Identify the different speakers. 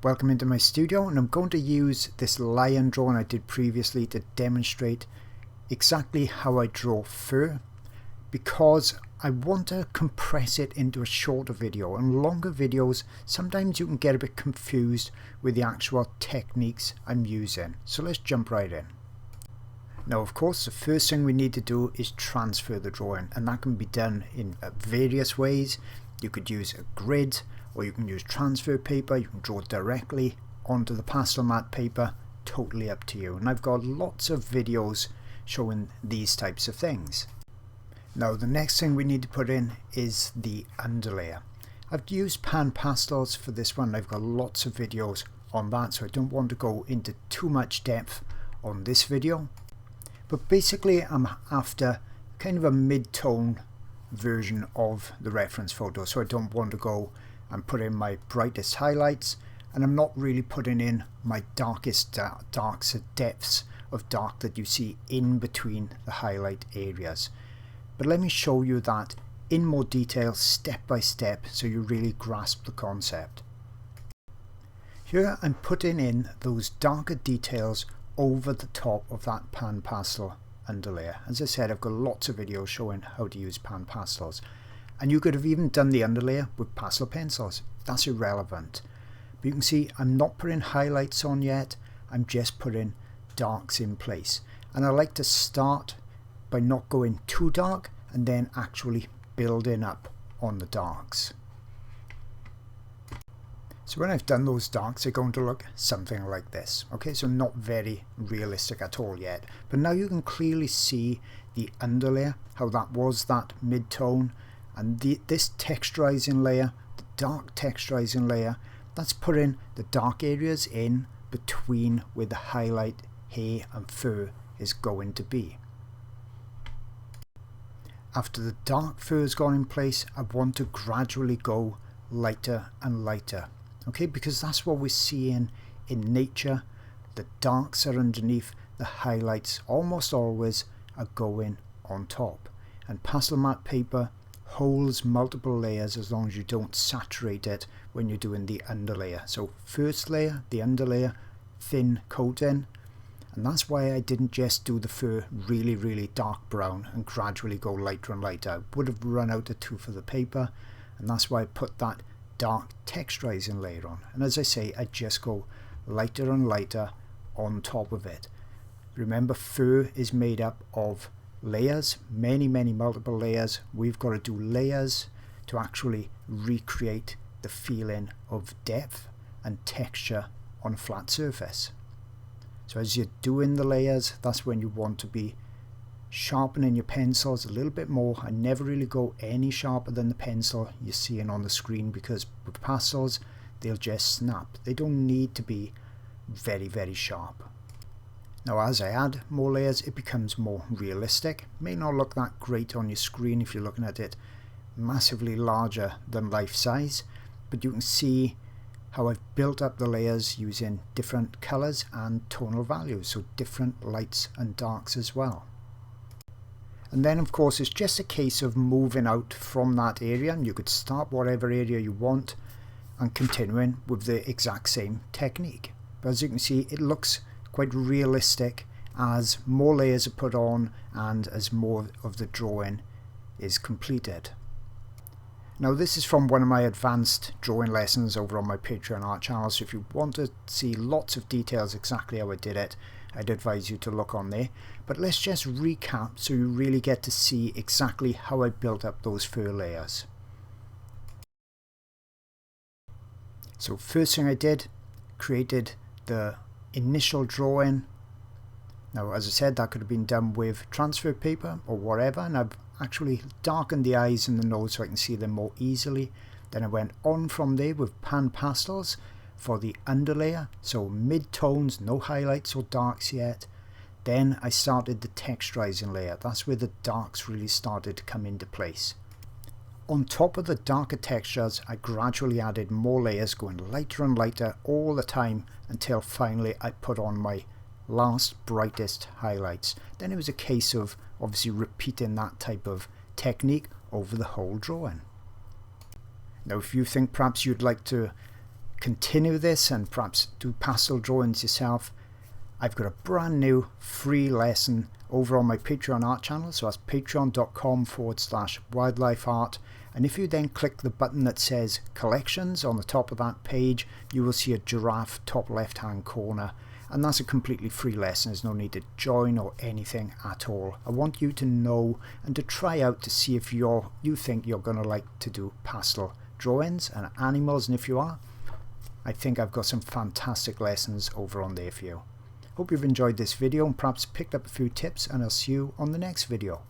Speaker 1: Welcome into my studio, and I'm going to use this lion drawing I did previously to demonstrate exactly how I draw fur, because I want to compress it into a shorter video. And longer videos, sometimes you can get a bit confused with the actual techniques I'm using. So let's jump right in. Now, of course, the first thing we need to do is transfer the drawing, and that can be done in various ways. You could use a grid, or you can use transfer paper. You can draw directly onto the pastel mat paper, totally up to you. And I've got lots of videos showing these types of things. Now, the next thing we need to put in is the underlayer. I've used PanPastels for this one. I've got lots of videos on that, so I don't want to go into too much depth on this video. But basically, I'm after kind of a mid-tone version of the reference photo, so I don't want to go and put in my brightest highlights, and I'm not really putting in my darkest darks, depths of dark that you see in between the highlight areas. But let me show you that in more detail, step by step, so you really grasp the concept. Here I'm putting in those darker details over the top of that PanPastel underlayer. As I said, I've got lots of videos showing how to use PanPastels, and you could have even done the underlayer with pastel pencils. That's irrelevant. But you can see I'm not putting highlights on yet, I'm just putting darks in place. And I like to start by not going too dark and then actually building up on the darks. So when I've done those darks, they're going to look something like this. Okay, so not very realistic at all yet. But now you can clearly see the underlayer, how that was that mid-tone. And this texturizing layer, the dark texturizing layer, that's putting the dark areas in between where the highlight hair and fur is going to be. After the dark fur has gone in place, I want to gradually go lighter and lighter. Okay, because that's what we're seeing in nature. The darks are underneath, the highlights almost always are going on top. And pastel mat paper holds multiple layers as long as you don't saturate it when you're doing the underlayer. So first layer, the underlayer, thin coating, and that's why I didn't just do the fur really dark brown and gradually go lighter and lighter. I would have run out of tooth of the paper, and that's why I put that dark texturizing layer on. And as I say, I just go lighter and lighter on top of it. Remember, fur is made up of layers, many multiple layers. We've got to do layers to actually recreate the feeling of depth and texture on a flat surface. So as you're doing the layers, that's when you want to be sharpening your pencils a little bit more. I never really go any sharper than the pencil you're seeing on the screen, because with pastels they'll just snap. They don't need to be very sharp. Now as I add more layers, it becomes more realistic. It may not look that great on your screen if you're looking at it massively larger than life size, but you can see how I've built up the layers using different colors and tonal values, so different lights and darks as well. And then of course it's just a case of moving out from that area, and you could start whatever area you want and continuing with the exact same technique. But as you can see, it looks quite realistic as more layers are put on and as more of the drawing is completed. Now this is from one of my advanced drawing lessons over on my Patreon art channel, so if you want to see lots of details exactly how I did it, I'd advise you to look on there. But let's just recap so you really get to see exactly how I built up those fur layers. So first thing I did, created the initial drawing. Now as I said, that could have been done with transfer paper or whatever, and I've actually darkened the eyes and the nose so I can see them more easily. Then I went on from there with PanPastels for the underlayer, so mid-tones, no highlights or darks yet. Then I started the texturizing layer. That's where the darks really started to come into place. On top of the darker textures, I gradually added more layers, going lighter and lighter all the time until finally I put on my last brightest highlights. Then it was a case of obviously repeating that type of technique over the whole drawing. Now if you think perhaps you'd like to continue this and perhaps do pastel drawings yourself, I've got a brand new free lesson over on my Patreon art channel. So that's patreon.com/wildlifeart. And if you then click the button that says collections on the top of that page, you will see a giraffe top left hand corner. And that's a completely free lesson. There's no need to join or anything at all. I want you to know and to try out to see if you think you're going to like to do pastel drawings and animals. And if you are, I think I've got some fantastic lessons over on there for you. Hope you've enjoyed this video and perhaps picked up a few tips, and I'll see you on the next video.